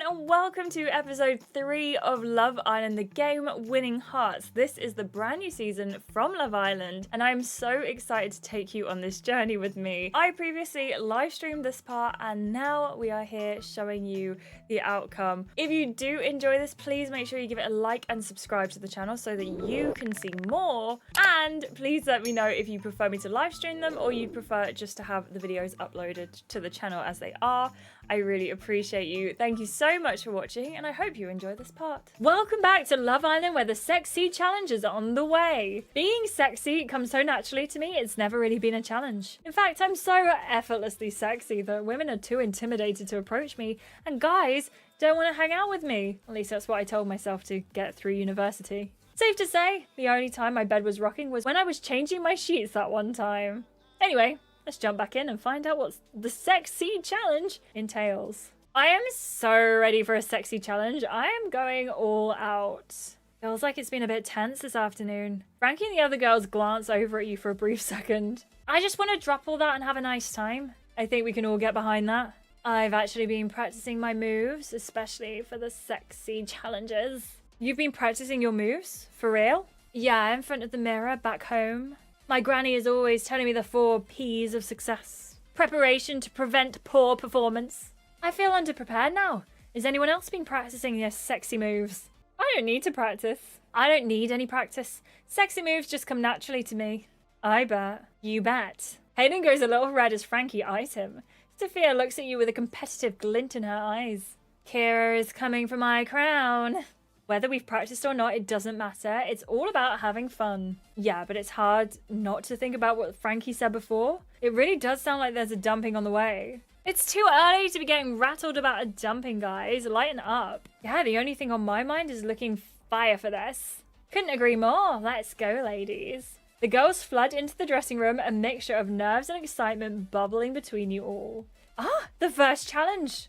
and welcome to episode 3 of Love Island, the game Winning Hearts. This is the brand new season from Love Island, and I'm so excited to take you on this journey with me. I previously live streamed this part, and now we are here showing you the outcome. If you do enjoy this, please make sure you give it a like and subscribe to the channel so that you can see more. And please let me know if you prefer me to live stream them or you prefer just to have the videos uploaded to the channel as they are. I really appreciate you. Thank you so much for watching, and I hope you enjoy this part. Welcome back to Love Island, where the sexy challenge is on the way. Being sexy comes so naturally to me, it's never really been a challenge. In fact, I'm so effortlessly sexy that women are too intimidated to approach me, and guys don't want to hang out with me. At least that's what I told myself to get through university. Safe to say, the only time my bed was rocking was when I was changing my sheets that one time. Anyway, let's jump back in and find out what the sexy challenge entails. I am so ready for a sexy challenge. I am going all out. Feels like it's been a bit tense this afternoon. Frankie and the other girls glance over at you for a brief second. I just want to drop all that and have a nice time. I think we can all get behind that. I've actually been practicing my moves, especially for the sexy challenges. You've been practicing your moves? For real? Yeah, in front of the mirror back home. My granny is always telling me the 4 P's of success. Preparation to prevent poor performance. I feel underprepared now. Has anyone else been practicing their sexy moves? I don't need to practice. I don't need any practice. Sexy moves just come naturally to me. I bet. You bet. Hayden goes a little red as Frankie eyes him. Sophia looks at you with a competitive glint in her eyes. Kira is coming for my crown. Whether we've practiced or not, it doesn't matter. It's all about having fun. Yeah, but it's hard not to think about what Frankie said before. It really does sound like there's a dumping on the way. It's too early to be getting rattled about a dumping, guys. Lighten up. Yeah, the only thing on my mind is looking fire for this. Couldn't agree more. Let's go, ladies. The girls flood into the dressing room, a mixture of nerves and excitement bubbling between you all. Ah, the first challenge.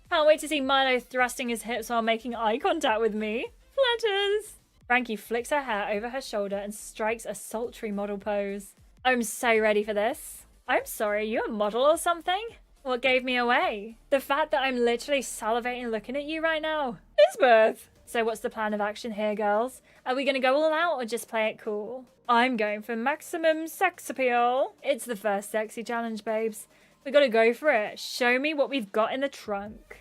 Can't wait to see Milo thrusting his hips while making eye contact with me. Flutters. Frankie flicks her hair over her shoulder and strikes a sultry model pose. I'm so ready for this. I'm sorry, are you a model or something? What gave me away? The fact that I'm literally salivating looking at you right now. Lisbeth! So what's the plan of action here, girls? Are we gonna go all out or just play it cool? I'm going for maximum sex appeal. It's the first sexy challenge, babes. We gotta go for it. Show me what we've got in the trunk.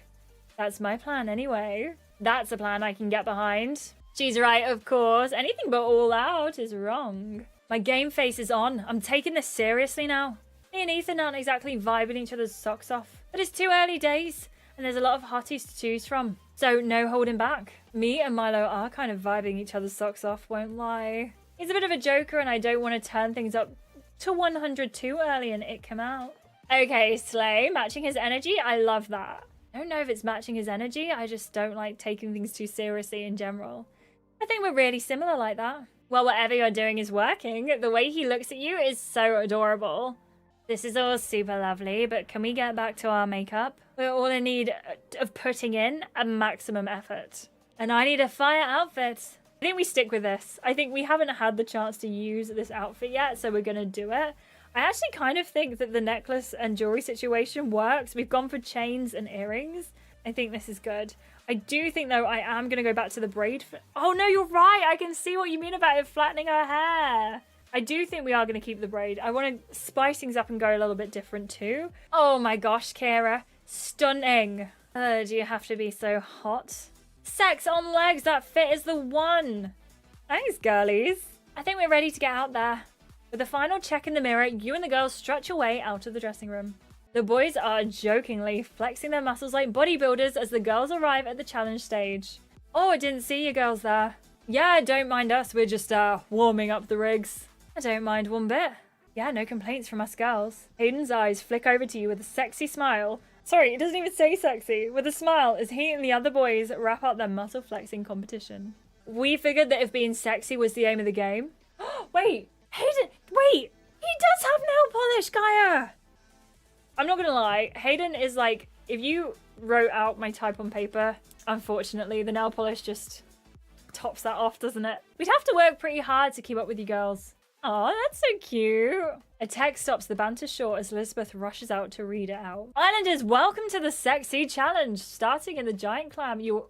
That's my plan anyway. That's a plan I can get behind. She's right, of course. Anything but all out is wrong. My game face is on. I'm taking this seriously now. Me and Ethan aren't exactly vibing each other's socks off. But it's too early days, and there's a lot of hotties to choose from. So no holding back. Me and Milo are kind of vibing each other's socks off, won't lie. He's a bit of a joker, and I don't want to turn things up to 100 too early and it come out. Okay, Slay, matching his energy. I love that. I don't know if it's matching his energy. I just don't like taking things too seriously in general. I think we're really similar like that. Well, whatever you're doing is working. The way he looks at you is so adorable. This is all super lovely, but can we get back to our makeup? We're all in need of putting in a maximum effort. And I need a fire outfit. I think we stick with this. I think we haven't had the chance to use this outfit yet, so we're going to do it. I actually kind of think that the necklace and jewelry situation works. We've gone for chains and earrings. I think this is good. I do think, though, I am going to go back to the braid. Oh, no, you're right. I can see what you mean about it flattening her hair. I do think we are going to keep the braid. I want to spice things up and go a little bit different, too. Oh, my gosh, Kira. Stunning. Do you have to be so hot? Sex on legs. That fit is the one. Thanks, girlies. I think we're ready to get out there. With a final check in the mirror, you and the girls stretch away out of the dressing room. The boys are jokingly flexing their muscles like bodybuilders as the girls arrive at the challenge stage. Oh, I didn't see you girls there. Yeah, don't mind us. We're just warming up the rigs. I don't mind one bit. Yeah, no complaints from us girls. Hayden's eyes flick over to you with a sexy smile. Sorry, it doesn't even say sexy. With a smile as he and the other boys wrap up their muscle flexing competition. We figured that if being sexy was the aim of the game. Wait. Hayden, wait! He does have nail polish, Gaia! I'm not gonna lie, Hayden is like, if you wrote out my type on paper, unfortunately, the nail polish just tops that off, doesn't it? We'd have to work pretty hard to keep up with you girls. Oh, that's so cute. A text stops the banter short as Lisbeth rushes out to read it out. Islanders, welcome to the sexy challenge. Starting in the giant clam, you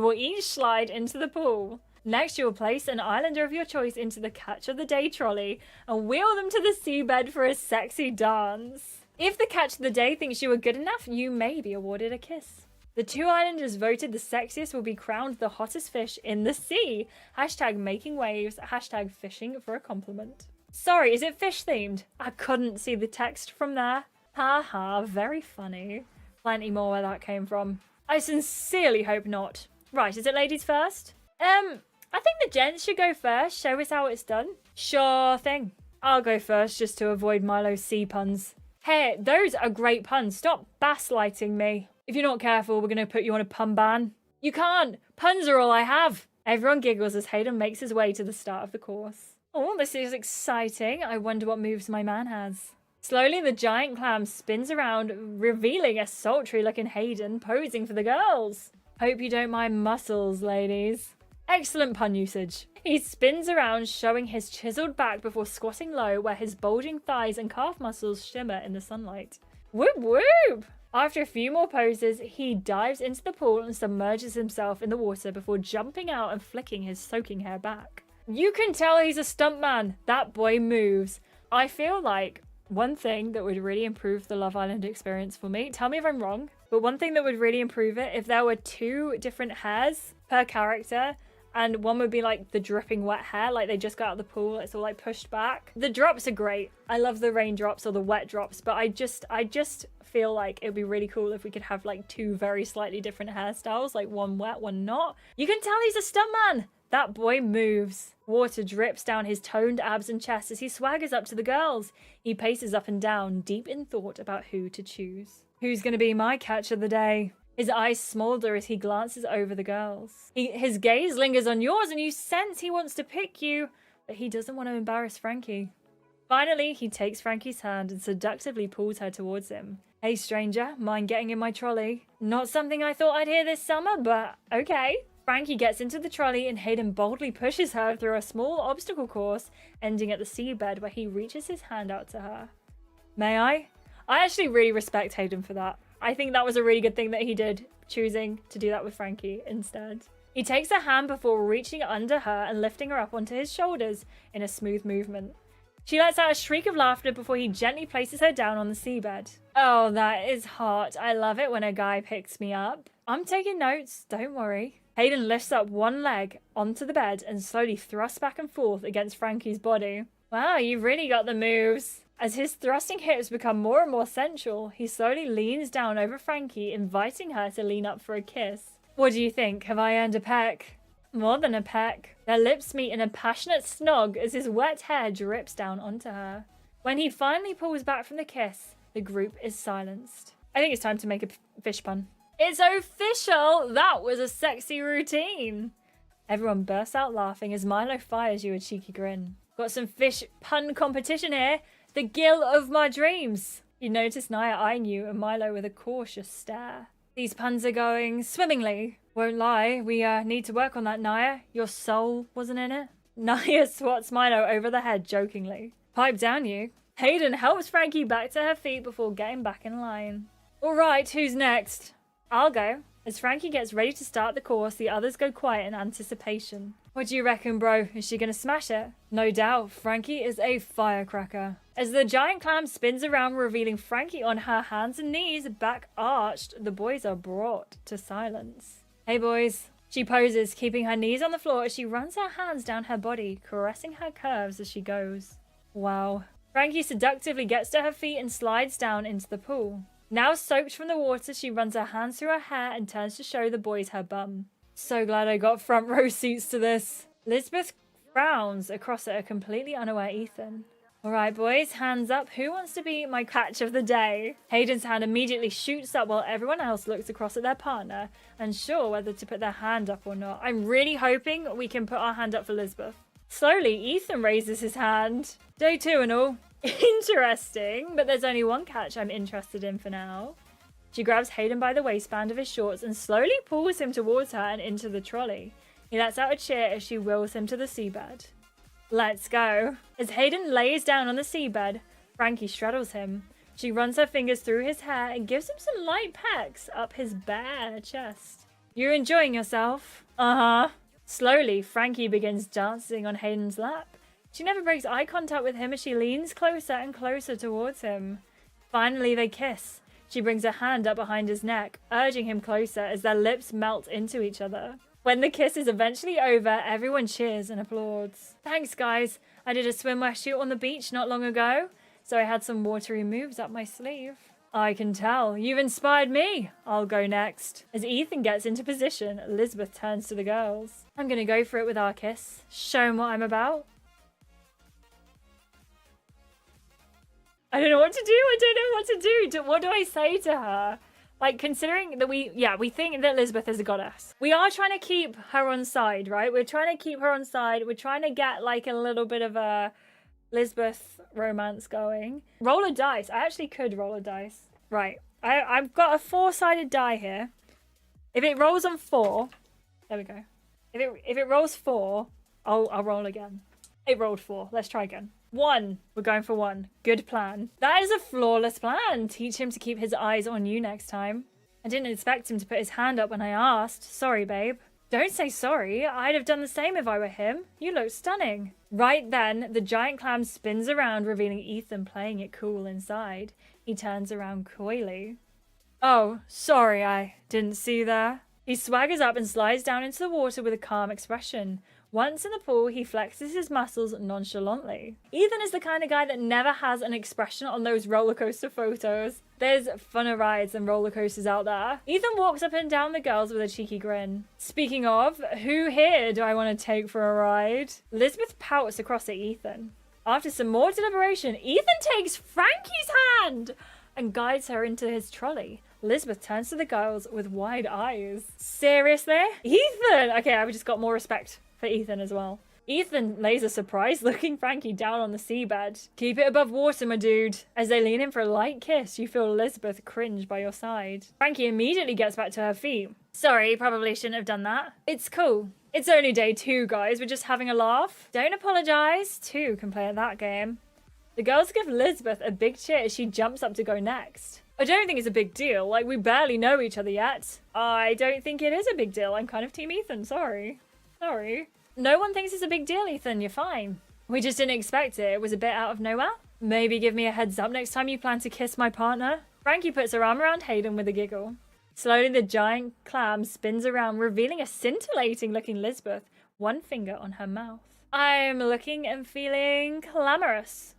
will each slide into the pool. Next, you will place an islander of your choice into the catch of the day trolley and wheel them to the seabed for a sexy dance. If the catch of the day thinks you are good enough, you may be awarded a kiss. The 2 islanders voted the sexiest will be crowned the hottest fish in the sea. Hashtag making waves. Hashtag fishing for a compliment. Sorry, is it fish themed? I couldn't see the text from there. Haha, very funny. Plenty more where that came from. I sincerely hope not. Right, is it ladies first? I think the gents should go first. Show us how it's done. Sure thing. I'll go first just to avoid Milo's sea puns. Hey, those are great puns. Stop gaslighting me. If you're not careful, we're going to put you on a pun ban. You can't. Puns are all I have. Everyone giggles as Hayden makes his way to the start of the course. Oh, this is exciting. I wonder what moves my man has. Slowly, the giant clam spins around, revealing a sultry-looking Hayden posing for the girls. Hope you don't mind muscles, ladies. Excellent pun usage. He spins around, showing his chiseled back before squatting low, where his bulging thighs and calf muscles shimmer in the sunlight. Whoop whoop! After a few more poses, he dives into the pool and submerges himself in the water before jumping out and flicking his soaking hair back. You can tell he's a stuntman. That boy moves. I feel like one thing that would really improve the Love Island experience for me, tell me if I'm wrong, but one thing that would really improve it if there were 2 different hairs per character, and one would be like the dripping wet hair, like they just got out of the pool, it's all like pushed back. The drops are great. I love the raindrops or the wet drops, but I just feel like it would be really cool if we could have like 2 very slightly different hairstyles, like one wet, one not. You can tell he's a stuntman. That boy moves. Water drips down his toned abs and chest as he swaggers up to the girls. He paces up and down, deep in thought about who to choose. Who's gonna be my catch of the day? His eyes smolder as he glances over the girls. His gaze lingers on yours and you sense he wants to pick you, but he doesn't want to embarrass Frankie. Finally, he takes Frankie's hand and seductively pulls her towards him. Hey stranger, mind getting in my trolley? Not something I thought I'd hear this summer, but okay. Frankie gets into the trolley and Hayden boldly pushes her through a small obstacle course, ending at the seabed where he reaches his hand out to her. May I? I actually really respect Hayden for that. I think that was a really good thing that he did, choosing to do that with Frankie instead. He takes her hand before reaching under her and lifting her up onto his shoulders in a smooth movement. She lets out a shriek of laughter before he gently places her down on the seabed. Oh, that is hot. I love it when a guy picks me up. I'm taking notes, don't worry. Hayden lifts up one leg onto the bed and slowly thrusts back and forth against Frankie's body. Wow, you've really got the moves. As his thrusting hips become more and more sensual, he slowly leans down over Frankie, inviting her to lean up for a kiss. What do you think? Have I earned a peck? More than a peck. Their lips meet in a passionate snog as his wet hair drips down onto her. When he finally pulls back from the kiss, the group is silenced. I think it's time to make a fish pun. It's official! That was a sexy routine! Everyone bursts out laughing as Milo fires you a cheeky grin. Got some fish pun competition here. The gill of my dreams. You notice Naya eyeing you and Milo with a cautious stare. These puns are going swimmingly. Won't lie, we need to work on that, Naya. Your soul wasn't in it. Naya swats Milo over the head jokingly. Pipe down, you. Hayden helps Frankie back to her feet before getting back in line. All right, who's next? I'll go. As Frankie gets ready to start the course, the others go quiet in anticipation. What do you reckon, bro? Is she gonna smash it? No doubt, Frankie is a firecracker. As the giant clam spins around, revealing Frankie on her hands and knees, back arched, the boys are brought to silence. Hey boys. She poses, keeping her knees on the floor as she runs her hands down her body, caressing her curves as she goes. Wow. Frankie seductively gets to her feet and slides down into the pool. Now soaked from the water, she runs her hands through her hair and turns to show the boys her bum. So glad I got front row seats to this. Lisbeth frowns across at her, completely unaware Ethan. Alright boys, hands up. Who wants to be my catch of the day? Hayden's hand immediately shoots up while everyone else looks across at their partner, unsure whether to put their hand up or not. I'm really hoping we can put our hand up for Lisbeth. Slowly, Ethan raises his hand. Day 2 and all. Interesting, but there's only one catch I'm interested in for now. She grabs Hayden by the waistband of his shorts and slowly pulls him towards her and into the trolley. He lets out a cheer as she wheels him to the seabed. Let's go. As Hayden lays down on the seabed, Frankie straddles him. She runs her fingers through his hair and gives him some light pecks up his bare chest. You're enjoying yourself? Uh-huh. Slowly, Frankie begins dancing on Hayden's lap. She never breaks eye contact with him as she leans closer and closer towards him. Finally, they kiss. She brings her hand up behind his neck, urging him closer as their lips melt into each other. When the kiss is eventually over, everyone cheers and applauds. Thanks, guys. I did a swimwear shoot on the beach not long ago, so I had some watery moves up my sleeve. I can tell. You've inspired me. I'll go next. As Ethan gets into position, Lisbeth turns to the girls. I'm going to go for it with our kiss. Show 'em what I'm about. I don't know what to do. I don't know what to do. What do I say to her? Like, considering that we think that Lisbeth is a goddess. We are trying to keep her on side, right? We're trying to keep her on side. We're trying to get, like, a little bit of a Lisbeth romance going. Roll a dice. I actually could roll a dice. Right. I've got a 4-sided die here. If it rolls on 4... There we go. If it rolls 4, I'll roll again. It rolled 4. Let's try again. 1. We're going for 1. Good plan. That is a flawless plan. Teach him to keep his eyes on you next time. I didn't expect him to put his hand up when I asked. Sorry, babe. Don't say sorry. I'd have done the same if I were him. You look stunning. Right then, the giant clam spins around, revealing Ethan playing it cool inside. He turns around coyly. Oh, sorry, I didn't see you there. He swaggers up and slides down into the water with a calm expression. Once in the pool, he flexes his muscles nonchalantly. Ethan is the kind of guy that never has an expression on those roller coaster photos. There's funner rides than roller coasters out there. Ethan walks up and down the girls with a cheeky grin. Speaking of, who here do I want to take for a ride? Lisbeth pouts across at Ethan. After some more deliberation, Ethan takes Frankie's hand and guides her into his trolley. Lisbeth turns to the girls with wide eyes. Seriously? Ethan! Okay, I've just got more respect for Ethan as well. Ethan lays a surprised-looking Frankie down on the seabed. Keep it above water, my dude. As they lean in for a light kiss, you feel Lisbeth cringe by your side. Frankie immediately gets back to her feet. Sorry, probably shouldn't have done that. It's cool. It's only day 2, guys. We're just having a laugh. Don't apologize. 2 can play at that game. The girls give Lisbeth a big cheer as she jumps up to go next. I don't think it's a big deal. Like, we barely know each other yet. I don't think it is a big deal. I'm kind of Team Ethan. Sorry. No one thinks it's a big deal, Ethan. You're fine. We just didn't expect it. It was a bit out of nowhere. Maybe give me a heads up next time you plan to kiss my partner. Frankie puts her arm around Hayden with a giggle. Slowly, the giant clam spins around, revealing a scintillating-looking Lisbeth, one finger on her mouth. I'm looking and feeling glamorous.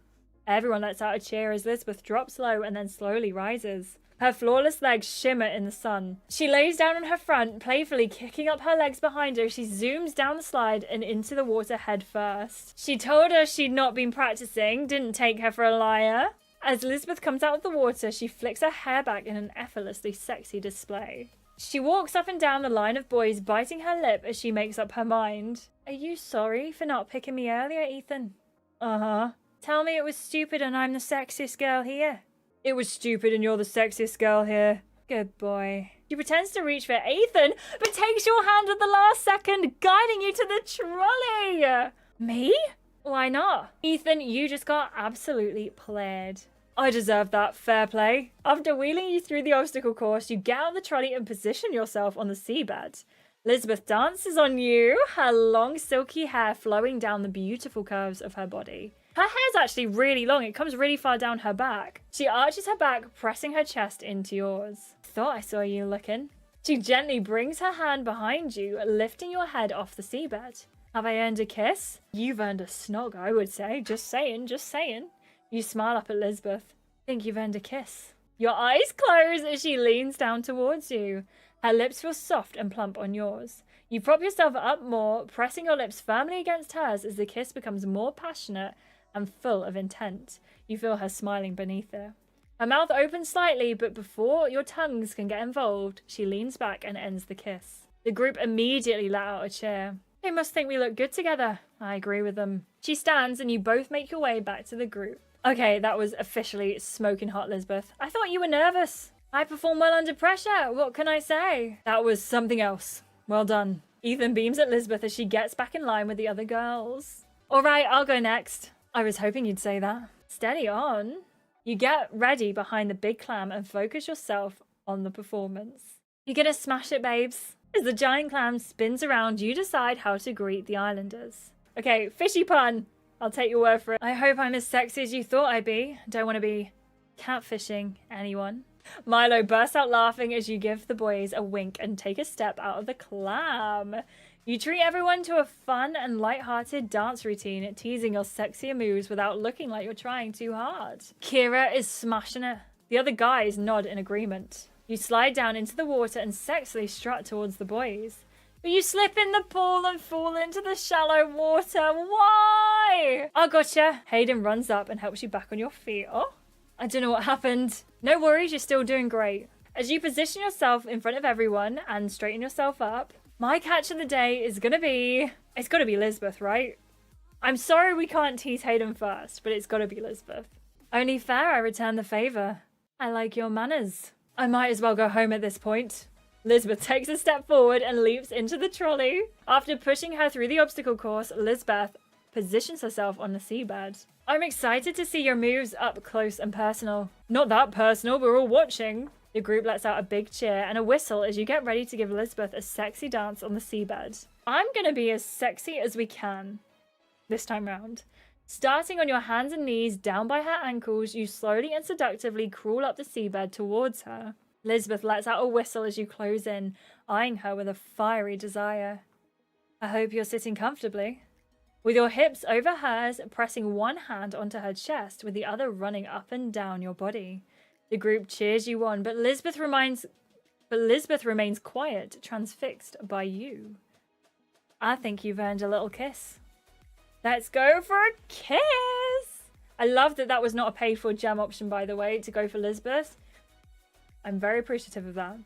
Everyone lets out a cheer as Lisbeth drops low and then slowly rises. Her flawless legs shimmer in the sun. She lays down on her front, playfully kicking up her legs behind her. She zooms down the slide and into the water head first. She told her she'd not been practicing, didn't take her for a liar. As Lisbeth comes out of the water, she flicks her hair back in an effortlessly sexy display. She walks up and down the line of boys, biting her lip as she makes up her mind. Are you sorry for not picking me earlier, Ethan? Uh-huh. Tell me it was stupid and I'm the sexiest girl here. It was stupid and you're the sexiest girl here. Good boy. She pretends to reach for Ethan, but takes your hand at the last second, guiding you to the trolley. Me? Why not? Ethan, you just got absolutely played. I deserve that. Fair play. After wheeling you through the obstacle course, you get out of the trolley and position yourself on the seabed. Lisbeth dances on you, her long silky hair flowing down the beautiful curves of her body. Her hair's actually really long. It comes really far down her back. She arches her back, pressing her chest into yours. Thought I saw you looking. She gently brings her hand behind you, lifting your head off the seabed. Have I earned a kiss? You've earned a snog, I would say. Just saying, just saying. You smile up at Lisbeth. Think you've earned a kiss. Your eyes close as she leans down towards you. Her lips feel soft and plump on yours. You prop yourself up more, pressing your lips firmly against hers as the kiss becomes more passionate and full of intent. You feel her smiling beneath her. Her mouth opens slightly, but before your tongues can get involved, she leans back and ends the kiss. The group immediately let out a cheer. They must think we look good together. I agree with them. She stands and you both make your way back to the group. Okay, that was officially smoking hot, Lisbeth. I thought you were nervous. I perform well under pressure. What can I say? That was something else. Well done. Ethan beams at Lisbeth as she gets back in line with the other girls. All right, I'll go next. I was hoping you'd say that. Steady on. You get ready behind the big clam and focus yourself on the performance. You're gonna smash it, babes. As the giant clam spins around, you decide how to greet the islanders. Okay, fishy pun. I'll take your word for it. I hope I'm as sexy as you thought I'd be. Don't want to be catfishing anyone. Milo bursts out laughing as you give the boys a wink and take a step out of the clam. You treat everyone to a fun and light-hearted dance routine, teasing your sexier moves without looking like you're trying too hard. Kira is smashing it. The other guys nod in agreement. You slide down into the water and sexily strut towards the boys. But you slip in the pool and fall into the shallow water. Why? I gotcha. Hayden runs up and helps you back on your feet. Oh, I don't know what happened. No worries, you're still doing great. As you position yourself in front of everyone and straighten yourself up, my catch of the day is gonna be... It's gotta be Lisbeth, right? I'm sorry we can't tease Hayden first, but it's gotta be Lisbeth. Only fair I return the favor. I like your manners. I might as well go home at this point. Lisbeth takes a step forward and leaps into the trolley. After pushing her through the obstacle course, Lisbeth positions herself on the seabed. I'm excited to see your moves up close and personal. Not that personal, we're all watching. The group lets out a big cheer and a whistle as you get ready to give Lisbeth a sexy dance on the seabed. I'm gonna be as sexy as we can this time round. Starting on your hands and knees down by her ankles, you slowly and seductively crawl up the seabed towards her. Lisbeth lets out a whistle as you close in, eyeing her with a fiery desire. I hope you're sitting comfortably. With your hips over hers, pressing one hand onto her chest with the other running up and down your body. The group cheers you on, but Lisbeth remains quiet, transfixed by you. I think you've earned a little kiss. Let's go for a kiss! I love that that was not a paid-for gem option, by the way, to go for Lisbeth. I'm very appreciative of that.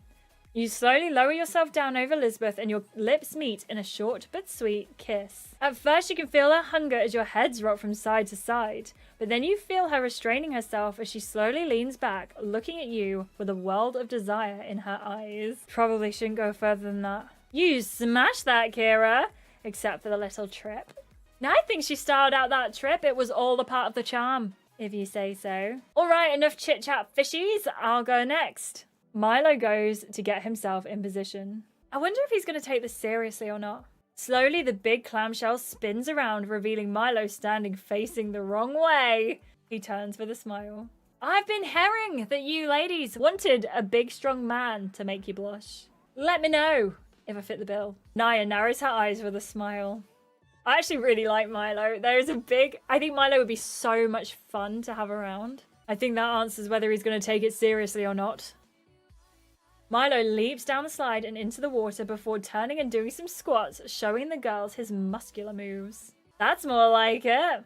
You slowly lower yourself down over Lisbeth and your lips meet in a short but sweet kiss. At first you can feel her hunger as your heads rock from side to side, but then you feel her restraining herself as she slowly leans back, looking at you with a world of desire in her eyes. Probably shouldn't go further than that. You smashed that, Kira! Except for the little trip. Now I think she styled out that trip. It was all a part of the charm, if you say so. Alright, enough chit-chat fishies. I'll go next. Milo goes to get himself in position. I wonder if he's going to take this seriously or not. Slowly, the big clamshell spins around, revealing Milo standing facing the wrong way. He turns with a smile. I've been hearing that you ladies wanted a big, strong man to make you blush. Let me know if I fit the bill. Naya narrows her eyes with a smile. I actually really like Milo. I think Milo would be so much fun to have around. I think that answers whether he's going to take it seriously or not. Milo leaps down the slide and into the water before turning and doing some squats, showing the girls his muscular moves. That's more like it.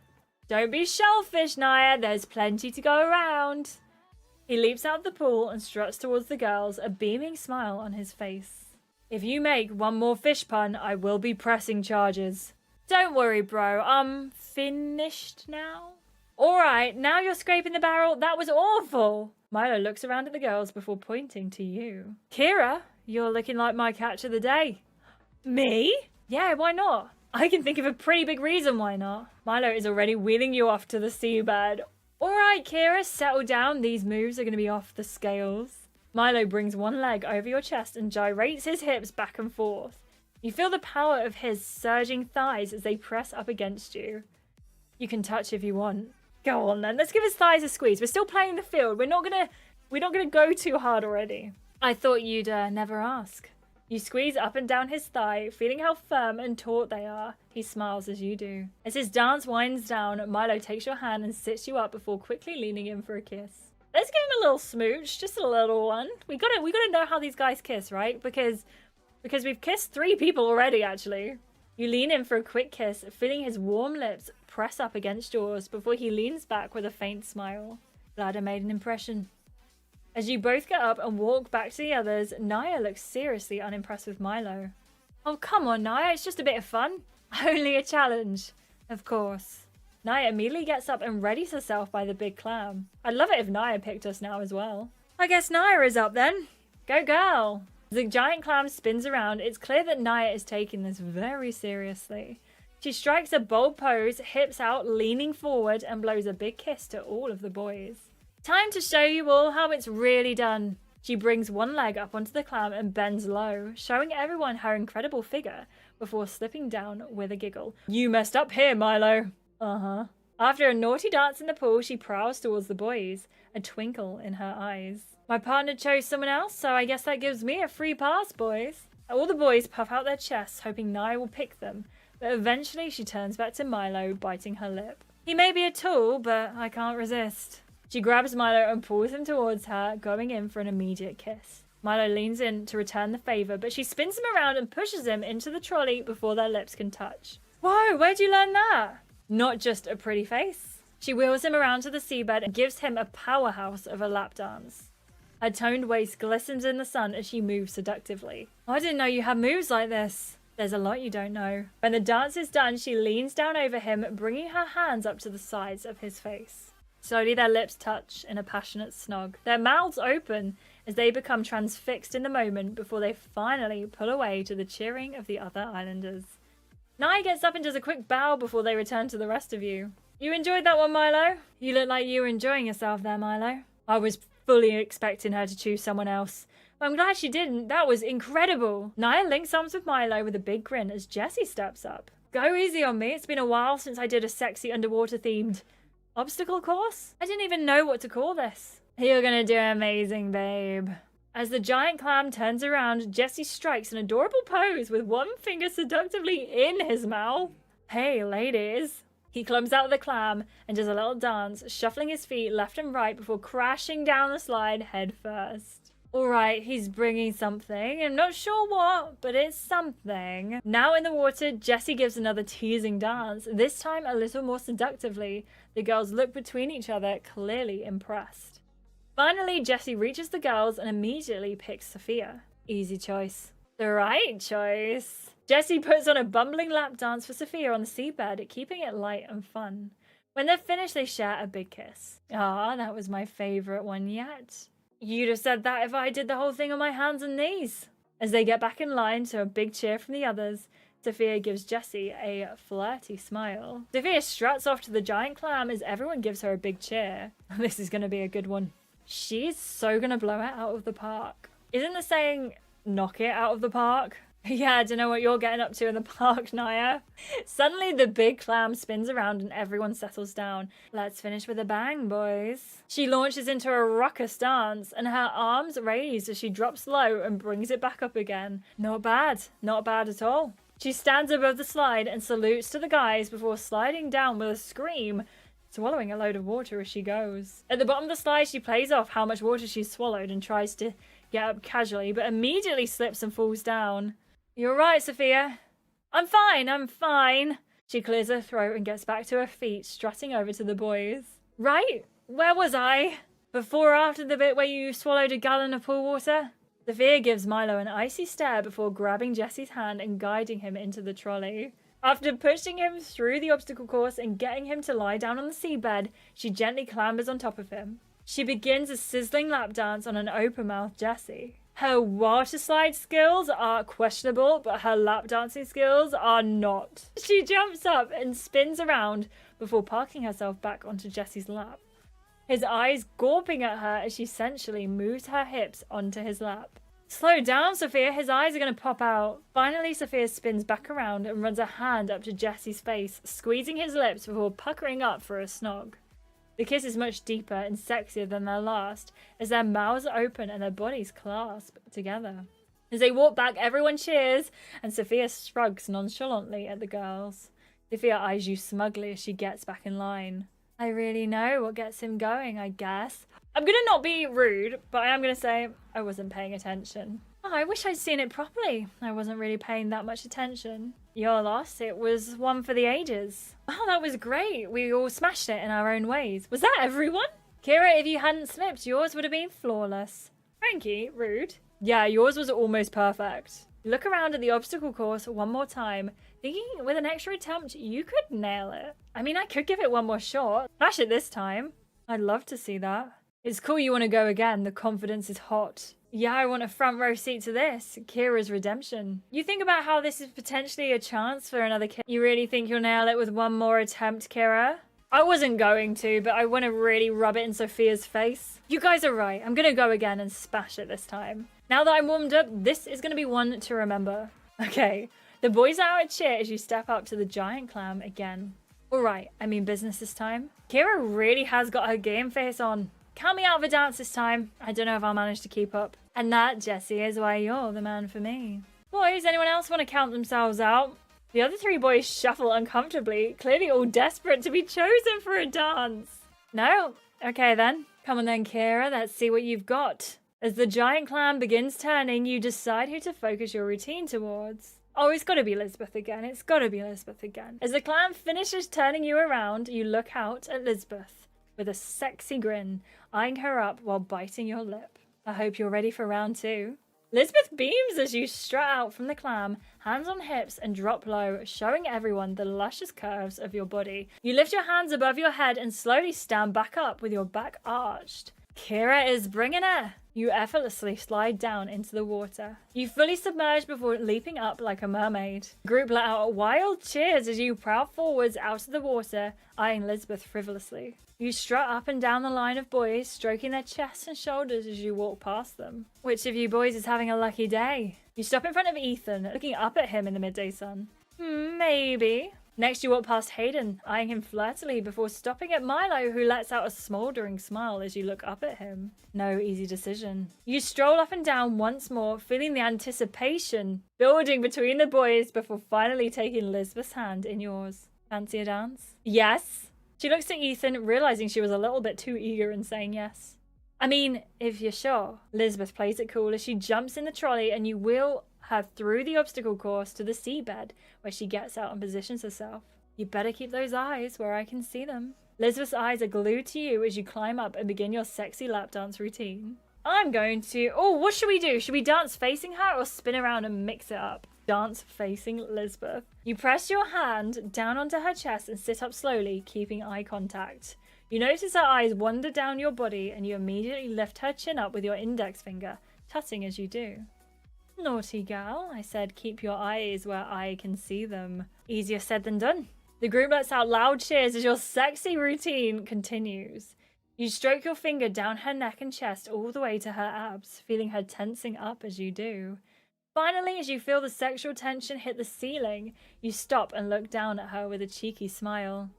Don't be shellfish, Naya. There's plenty to go around. He leaps out of the pool and struts towards the girls, a beaming smile on his face. If you make one more fish pun, I will be pressing charges. Don't worry, bro. I'm finished now. Alright, now you're scraping the barrel. That was awful. Milo looks around at the girls before pointing to you. Kira, you're looking like my catch of the day. Me? Yeah, why not? I can think of a pretty big reason why not. Milo is already wheeling you off to the seabed. Alright, Kira, settle down. These moves are going to be off the scales. Milo brings one leg over your chest and gyrates his hips back and forth. You feel the power of his surging thighs as they press up against you. You can touch if you want. Go on then, let's give his thighs a squeeze. We're still playing the field. We're not gonna go too hard already. I thought you'd never ask. You squeeze up and down his thigh, feeling how firm and taut they are. He smiles as you do. As his dance winds down, Milo takes your hand and sits you up before quickly leaning in for a kiss. Let's give him a little smooch, just a little one. We gotta know how these guys kiss, right? Because we've kissed 3 people already, actually. You lean in for a quick kiss, feeling his warm lips press up against yours before he leans back with a faint smile. Glad I made an impression. As you both get up and walk back to the others, Naya looks seriously unimpressed with Milo. Oh, come on, Naya, it's just a bit of fun. Only a challenge. Of course. Naya immediately gets up and readies herself by the big clam. I'd love it if Naya picked us now as well. I guess Naya is up then. Go girl. As the giant clam spins around, it's clear that Naya is taking this very seriously. She strikes a bold pose, hips out, leaning forward, and blows a big kiss to all of the boys. Time to show you all how it's really done. She brings one leg up onto the clam and bends low, showing everyone her incredible figure before slipping down with a giggle. You messed up here, Milo. Uh-huh. After a naughty dance in the pool, she prowls towards the boys, a twinkle in her eyes. My partner chose someone else, so I guess that gives me a free pass, boys. All the boys puff out their chests, hoping Nia will pick them, but eventually she turns back to Milo, biting her lip. He may be a tool, but I can't resist. She grabs Milo and pulls him towards her, going in for an immediate kiss. Milo leans in to return the favor, but she spins him around and pushes him into the trolley before their lips can touch. Whoa, where'd you learn that? Not just a pretty face. She wheels him around to the seabed and gives him a powerhouse of a lap dance. Her toned waist glistens in the sun as she moves seductively. I didn't know you had moves like this. There's a lot you don't know. When the dance is done, she leans down over him, bringing her hands up to the sides of his face. Slowly their lips touch in a passionate snog. Their mouths open as they become transfixed in the moment before they finally pull away to the cheering of the other islanders. Nia gets up and does a quick bow before they return to the rest of you. You enjoyed that one, Milo? You look like you were enjoying yourself there, Milo. I was fully expecting her to choose someone else. But I'm glad she didn't. That was incredible. Nia links arms with Milo with a big grin as Jessie steps up. Go easy on me. It's been a while since I did a sexy underwater themed obstacle course? I didn't even know what to call this. You're gonna do amazing, babe. As the giant clam turns around, Jessie strikes an adorable pose with one finger seductively in his mouth. Hey, ladies. He climbs out of the clam and does a little dance, shuffling his feet left and right before crashing down the slide head first. Alright, he's bringing something. I'm not sure what, but it's something. Now in the water, Jessie gives another teasing dance, this time a little more seductively. The girls look between each other, clearly impressed. Finally, Jessie reaches the girls and immediately picks Sophia. Easy choice. The right choice. Jessie puts on a bumbling lap dance for Sophia on the seabed, keeping it light and fun. When they're finished, they share a big kiss. Ah, that was my favorite one yet. You'd have said that if I did the whole thing on my hands and knees. As they get back in line to a big cheer from the others, Sophia gives Jessie a flirty smile. Sophia struts off to the giant clam as everyone gives her a big cheer. This is going to be a good one. She's so going to blow it out of the park. Isn't the saying, knock it out of the park? Yeah, I don't know what you're getting up to in the park, Nia. Suddenly, the big clam spins around and everyone settles down. Let's finish with a bang, boys. She launches into a raucous dance and her arms raised as she drops low and brings it back up again. Not bad. Not bad at all. She stands above the slide and salutes to the guys before sliding down with a scream, swallowing a load of water as she goes. At the bottom of the slide, she plays off how much water she's swallowed and tries to get up casually, but immediately slips and falls down. You're right, Sophia. I'm fine. She clears her throat and gets back to her feet, strutting over to the boys. Right? Where was I? Before or after the bit where you swallowed a gallon of pool water? Sophia gives Milo an icy stare before grabbing Jessie's hand and guiding him into the trolley. After pushing him through the obstacle course and getting him to lie down on the seabed, she gently clambers on top of him. She begins a sizzling lap dance on an open-mouthed Jessie. Her water slide skills are questionable, but her lap dancing skills are not. She jumps up and spins around before parking herself back onto Jessie's lap. His eyes gawping at her as she sensually moves her hips onto his lap. Slow down, Sophia. His eyes are going to pop out. Finally, Sophia spins back around and runs a hand up to Jessie's face, squeezing his lips before puckering up for a snog. The kiss is much deeper and sexier than their last, as their mouths open and their bodies clasp together. As they walk back, everyone cheers, and Sophia shrugs nonchalantly at the girls. Sophia eyes you smugly as she gets back in line. I really know what gets him going, I guess. I'm going to not be rude, but I am going to say I wasn't paying attention. Oh, I wish I'd seen it properly. I wasn't really paying that much attention. Your loss, it was one for the ages. Oh, that was great. We all smashed it in our own ways. Was that everyone? Kira, if you hadn't slipped, yours would have been flawless. Frankie, rude. Yeah, yours was almost perfect. Look around at the obstacle course one more time, thinking with an extra attempt, you could nail it. I mean, I could give it one more shot. Smash it this time. I'd love to see that. It's cool you want to go again. The confidence is hot. Yeah, I want a front row seat to this. Kira's redemption. You think about how this is potentially a chance for another kid. You really think you'll nail it with one more attempt, Kira? I wasn't going to, but I want to really rub it in Sophia's face. You guys are right. I'm going to go again and smash it this time. Now that I'm warmed up, this is going to be one to remember. Okay, the boys are out at cheer as you step up to the giant clam again. All right, I mean business this time. Kira really has got her game face on. Count me out of the dance this time. I don't know if I'll manage to keep up. And that, Jesse, is why you're the man for me. Boys, anyone else want to count themselves out? The other three boys shuffle uncomfortably, clearly all desperate to be chosen for a dance. No? Okay then. Come on then, Kira, let's see what you've got. As the giant clam begins turning, you decide who to focus your routine towards. Oh, it's gotta be Lisbeth again. It's gotta be Lisbeth again. As the clam finishes turning you around, you look out at Lisbeth with a sexy grin, eyeing her up while biting your lip. I hope you're ready for round 2. Lisbeth beams as you strut out from the clam, hands on hips and drop low, showing everyone the luscious curves of your body. You lift your hands above your head and slowly stand back up with your back arched. Kira is bringing it. You effortlessly slide down into the water. You fully submerge before leaping up like a mermaid. The group let out wild cheers as you prowl forwards out of the water, eyeing Lisbeth frivolously. You strut up and down the line of boys, stroking their chests and shoulders as you walk past them. Which of you boys is having a lucky day? You stop in front of Ethan, looking up at him in the midday sun. Maybe. Next you walk past Hayden, eyeing him flirtily before stopping at Milo, who lets out a smouldering smile as you look up at him. No easy decision. You stroll up and down once more, feeling the anticipation building between the boys before finally taking Lisbeth's hand in yours. Fancy a dance? Yes. She looks at Ethan, realizing she was a little bit too eager in saying yes. I mean, if you're sure. Lisbeth plays it cool as she jumps in the trolley and you wheel her through the obstacle course to the seabed, where she gets out and positions herself. You better keep those eyes where I can see them. Lisbeth's eyes are glued to you as you climb up and begin your sexy lap dance routine. I'm going to... Oh, what should we do? Should we dance facing her or spin around and mix it up? Dance facing Lisbeth. You press your hand down onto her chest and sit up slowly, keeping eye contact. You notice her eyes wander down your body and you immediately lift her chin up with your index finger, tutting as you do. Naughty gal, I said, keep your eyes where I can see them. Easier said than done. The group lets out loud cheers as your sexy routine continues. You stroke your finger down her neck and chest all the way to her abs, feeling her tensing up as you do. Finally, as you feel the sexual tension hit the ceiling, you stop and look down at her with a cheeky smile.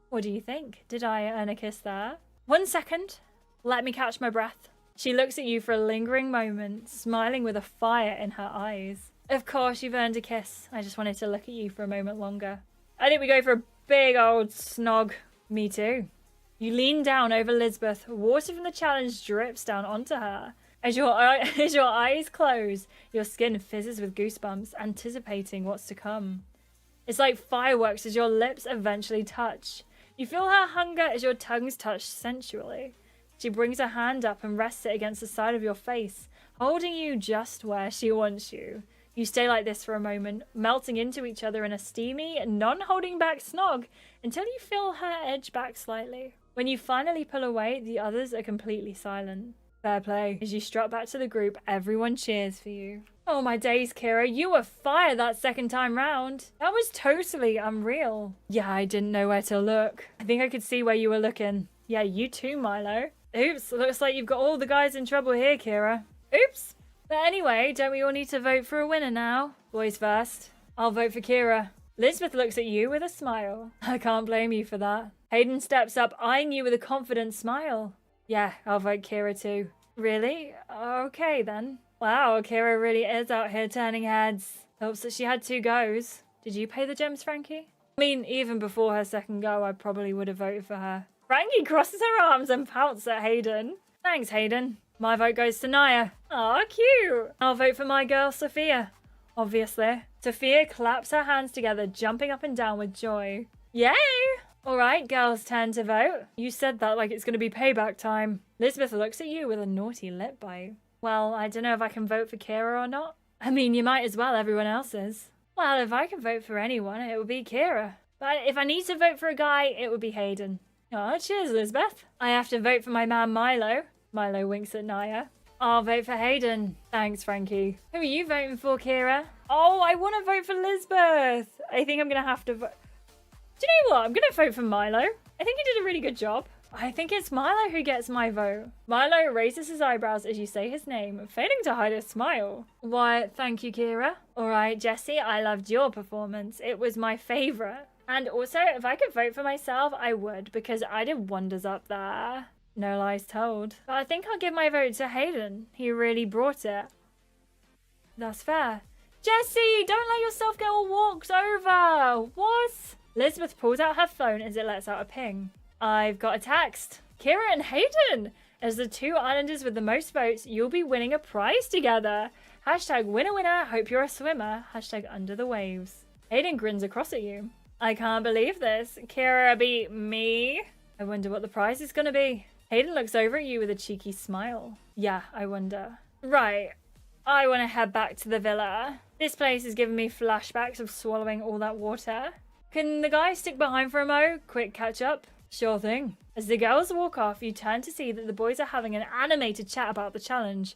What do you think? Did I earn a kiss there? 1 second. Let me catch my breath. She looks at you for a lingering moment, smiling with a fire in her eyes. Of course you've earned a kiss. I just wanted to look at you for a moment longer. I think we go for a big old snog. Me too. You lean down over Lisbeth. Water from the challenge drips down onto her. As your eyes close, your skin fizzes with goosebumps, anticipating what's to come. It's like fireworks as your lips eventually touch. You feel her hunger as your tongues touch sensually. She brings her hand up and rests it against the side of your face, holding you just where she wants you. You stay like this for a moment, melting into each other in a steamy, non-holding back snog until you feel her edge back slightly. When you finally pull away, the others are completely silent. Fair play. As you strut back to the group, everyone cheers for you. Oh my days, Kira, you were fire that second time round. That was totally unreal. Yeah, I didn't know where to look. I think I could see where you were looking. Yeah, you too, Milo. Oops, looks like you've got all the guys in trouble here, Kira. Oops. But anyway, don't we all need to vote for a winner now? Boys first. I'll vote for Kira. Lisbeth looks at you with a smile. I can't blame you for that. Hayden steps up, eyeing you with a confident smile. Yeah, I'll vote Kira too. Really? Okay then. Wow, Kira really is out here turning heads. Helps that she had 2 goes. Did you pay the gems, Frankie? I mean, even before her second go, I probably would have voted for her. Frankie crosses her arms and pouts at Hayden. Thanks, Hayden. My vote goes to Naya. Aw, cute. I'll vote for my girl, Sophia. Obviously. Sophia claps her hands together, jumping up and down with joy. Yay! Alright, girls' turn to vote. You said that like it's going to be payback time. Lisbeth looks at you with a naughty lip bite. Well, I don't know if I can vote for Kira or not. I mean, you might as well, everyone else is. Well, if I can vote for anyone, it would be Kira. But if I need to vote for a guy, it would be Hayden. Oh, cheers, Lisbeth. I have to vote for my man Milo. Milo winks at Naya. I'll vote for Hayden. Thanks, Frankie. Who are you voting for, Kira? Oh, I want to vote for Lisbeth. I think I'm going to have to vote. Do you know what? I'm going to vote for Milo. I think he did a really good job. I think it's Milo who gets my vote. Milo raises his eyebrows as you say his name, failing to hide a smile. Why, thank you, Kira. All right, Jessie, I loved your performance. It was my favorite. And also, if I could vote for myself, I would, because I did wonders up there. No lies told. But I think I'll give my vote to Hayden. He really brought it. That's fair. Jessie, don't let yourself get all walked over. What? Lisbeth pulls out her phone as it lets out a ping. I've got a text. Kira and Hayden. As the two islanders with the most votes, you'll be winning a prize together. Hashtag winner winner, hope you're a swimmer. Hashtag under the waves. Hayden grins across at you. I can't believe this. Kira beat me. I wonder what the prize is gonna be. Hayden looks over at you with a cheeky smile. Yeah, I wonder. Right. I want to head back to the villa. This place is giving me flashbacks of swallowing all that water. Can the guy stick behind for a mo? Quick catch up? Sure thing. As the girls walk off, you turn to see that the boys are having an animated chat about the challenge.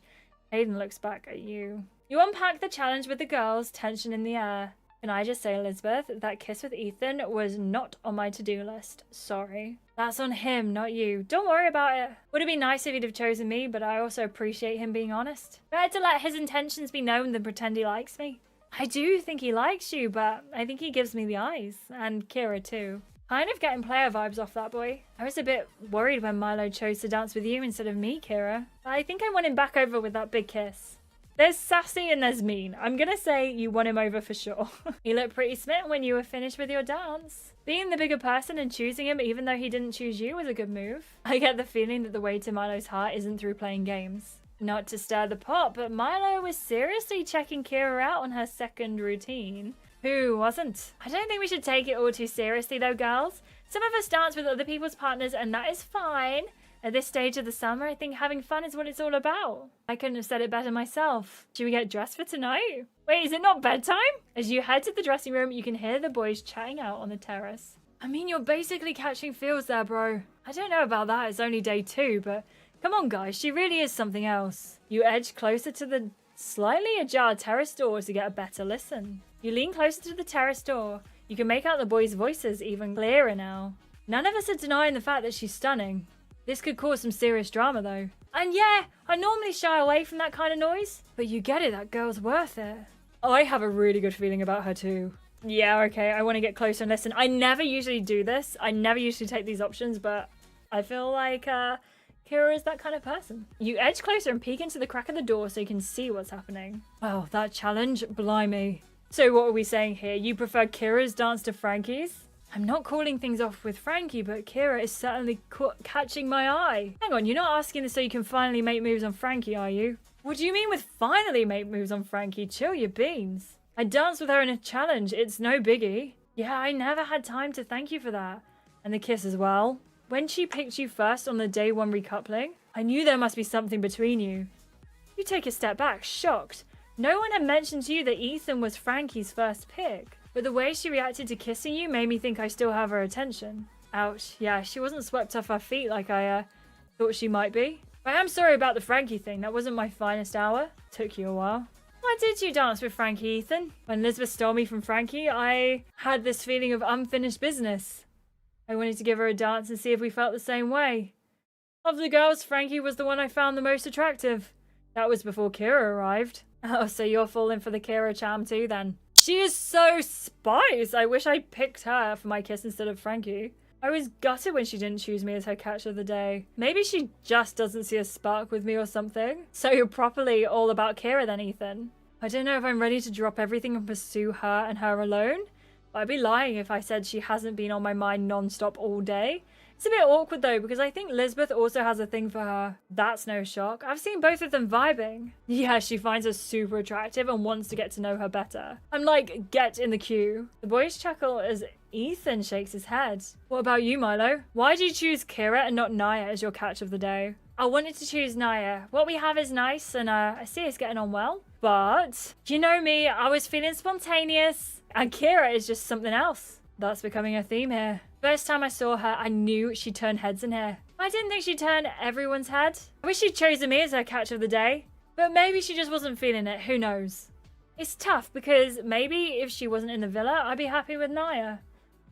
Hayden looks back at you. You unpack the challenge with the girls, tension in the air. Can I just say, Elizabeth, that kiss with Ethan was not on my to-do list. Sorry. That's on him, not you. Don't worry about it. Would have been nice if he'd have chosen me, but I also appreciate him being honest. Better to let his intentions be known than pretend he likes me. I do think he likes you, but I think he gives me the eyes. And Kira too. Kind of getting player vibes off that boy. I was a bit worried when Milo chose to dance with you instead of me, Kira. But I think I won him back over with that big kiss. There's sassy and there's mean. I'm gonna say you won him over for sure. You looked pretty smitten when you were finished with your dance. Being the bigger person and choosing him even though he didn't choose you was a good move. I get the feeling that the way to Milo's heart isn't through playing games. Not to stir the pot, but Milo was seriously checking Kira out on her second routine. Who wasn't? I don't think we should take it all too seriously though, girls. Some of us dance with other people's partners and that is fine. At this stage of the summer, I think having fun is what it's all about. I couldn't have said it better myself. Should we get dressed for tonight? Wait, is it not bedtime? As you head to the dressing room, you can hear the boys chatting out on the terrace. I mean, you're basically catching feels there, bro. I don't know about that, it's only day 2, but come on, guys, she really is something else. You edge closer to the slightly ajar terrace door to get a better listen. You lean closer to the terrace door. You can make out the boys' voices even clearer now. None of us are denying the fact that she's stunning. This could cause some serious drama though. And yeah, I normally shy away from that kind of noise, but you get it, that girl's worth it. I have a really good feeling about her too. Yeah, okay, I want to get closer and listen. I never usually do this. I never usually take these options, but I feel like Kira is that kind of person. You edge closer and peek into the crack of the door so you can see what's happening. Wow, that challenge, blimey. So what are we saying here? You prefer Kira's dance to Frankie's? I'm not calling things off with Frankie, but Kira is certainly catching my eye. Hang on, you're not asking this so you can finally make moves on Frankie, are you? What do you mean with finally make moves on Frankie? Chill your beans. I danced with her in a challenge. It's no biggie. Yeah, I never had time to thank you for that. And the kiss as well. When she picked you first on the day 1 recoupling, I knew there must be something between you. You take a step back, shocked. No one had mentioned to you that Ethan was Frankie's first pick. But the way she reacted to kissing you made me think I still have her attention. Ouch, yeah, she wasn't swept off her feet like I thought she might be. I am sorry about the Frankie thing, that wasn't my finest hour. Took you a while. Why did you dance with Frankie, Ethan? When Lisbeth stole me from Frankie, I had this feeling of unfinished business. I wanted to give her a dance and see if we felt the same way. Of the girls, Frankie was the one I found the most attractive. That was before Kira arrived. Oh, so you're falling for the Kira charm too then? She is so spice. I wish I picked her for my kiss instead of Frankie. I was gutted when she didn't choose me as her catch of the day. Maybe she just doesn't see a spark with me or something. So you're properly all about Kira then, Ethan. I don't know if I'm ready to drop everything and pursue her and her alone. But I'd be lying if I said she hasn't been on my mind non-stop all day. It's a bit awkward though, because I think Lisbeth also has a thing for her. That's no shock. I've seen both of them vibing. Yeah, she finds her super attractive and wants to get to know her better. I'm like, get in the queue. The boys chuckle as Ethan shakes his head. What about you, Milo? Why did you choose Kira and not Naya as your catch of the day? I wanted to choose Naya. What we have is nice and I see us getting on well. But, you know me, I was feeling spontaneous. And Kira is just something else. That's becoming a theme here. First time I saw her, I knew she'd turn heads in here. I didn't think she'd turn everyone's head. I wish she'd chosen me as her catch of the day. But maybe she just wasn't feeling it, who knows. It's tough because maybe if she wasn't in the villa, I'd be happy with Naya.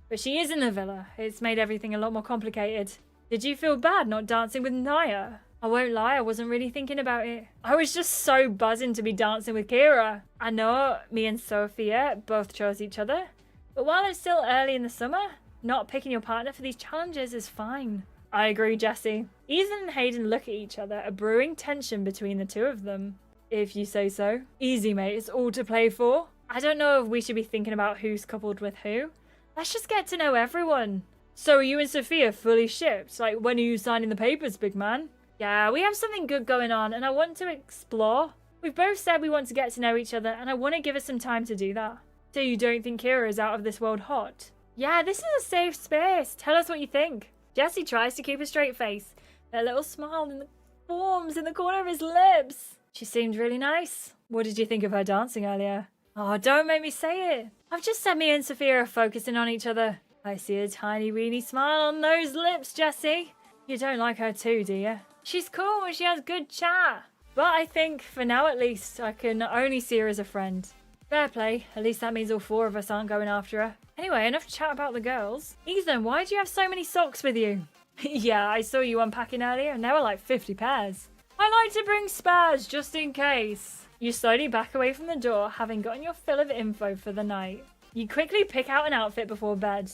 But she is in the villa. It's made everything a lot more complicated. Did you feel bad not dancing with Naya? I won't lie, I wasn't really thinking about it. I was just so buzzing to be dancing with Kira. I know me and Sophia both chose each other. But while it's still early in the summer, not picking your partner for these challenges is fine. I agree, Jessie. Ethan and Hayden look at each other, a brewing tension between the two of them. If you say so. Easy, mate. It's all to play for. I don't know if we should be thinking about who's coupled with who. Let's just get to know everyone. So are you and Sophia fully shipped? Like, when are you signing the papers, big man? Yeah, we have something good going on and I want to explore. We've both said we want to get to know each other and I want to give us some time to do that. So you don't think Kira is out of this world hot? Yeah, this is a safe space. Tell us what you think. Jessie tries to keep a straight face. That little smile forms in the corner of his lips. She seemed really nice. What did you think of her dancing earlier? Oh, don't make me say it. I've just said me and Sophia are focusing on each other. I see a tiny weeny smile on those lips, Jessie. You don't like her too, do you? She's cool and she has good chat. But I think, for now at least, I can only see her as a friend. Fair play. At least that means all four of us aren't going after her. Anyway, enough chat about the girls. Ethan, why do you have so many socks with you? Yeah, I saw you unpacking earlier and there were like 50 pairs. I like to bring spares just in case. You slowly back away from the door, having gotten your fill of info for the night. You quickly pick out an outfit before bed.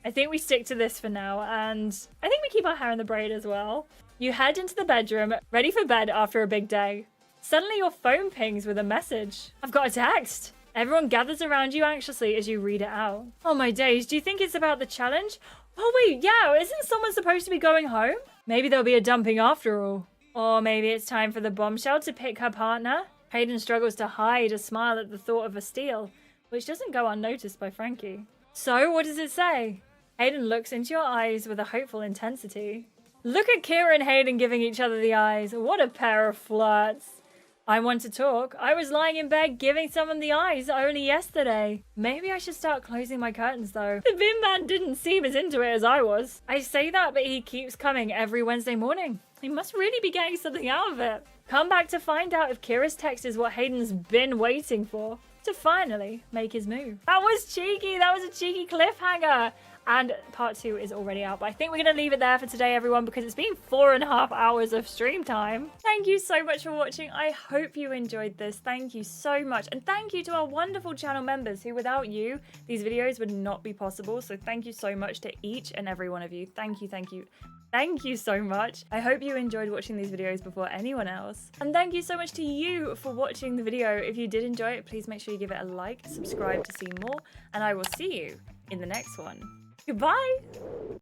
I think we stick to this for now, and I think we keep our hair in the braid as well. You head into the bedroom, ready for bed after a big day. Suddenly your phone pings with a message. I've got a text. Everyone gathers around you anxiously as you read it out. Oh my days, do you think it's about the challenge? Oh wait, yeah, isn't someone supposed to be going home? Maybe there'll be a dumping after all. Or maybe it's time for the bombshell to pick her partner. Hayden struggles to hide a smile at the thought of a steal, which doesn't go unnoticed by Frankie. So, what does it say? Hayden looks into your eyes with a hopeful intensity. Look at Kira and Hayden giving each other the eyes. What a pair of flirts. I want to talk. I was lying in bed giving someone the eyes only yesterday. Maybe I should start closing my curtains though. The bin man didn't seem as into it as I was. I say that, but he keeps coming every Wednesday morning. He must really be getting something out of it. Come back to find out if Kira's text is what Hayden's been waiting for to finally make his move. That was cheeky. That was a cheeky cliffhanger. And part 2 is already out. But I think we're going to leave it there for today, everyone, because it's been 4.5 hours of stream time. Thank you so much for watching. I hope you enjoyed this. Thank you so much. And thank you to our wonderful channel members who, without you, these videos would not be possible. So thank you so much to each and every one of you. Thank you, thank you. Thank you so much. I hope you enjoyed watching these videos before anyone else. And thank you so much to you for watching the video. If you did enjoy it, please make sure you give it a like, subscribe to see more, and I will see you in the next one. Goodbye!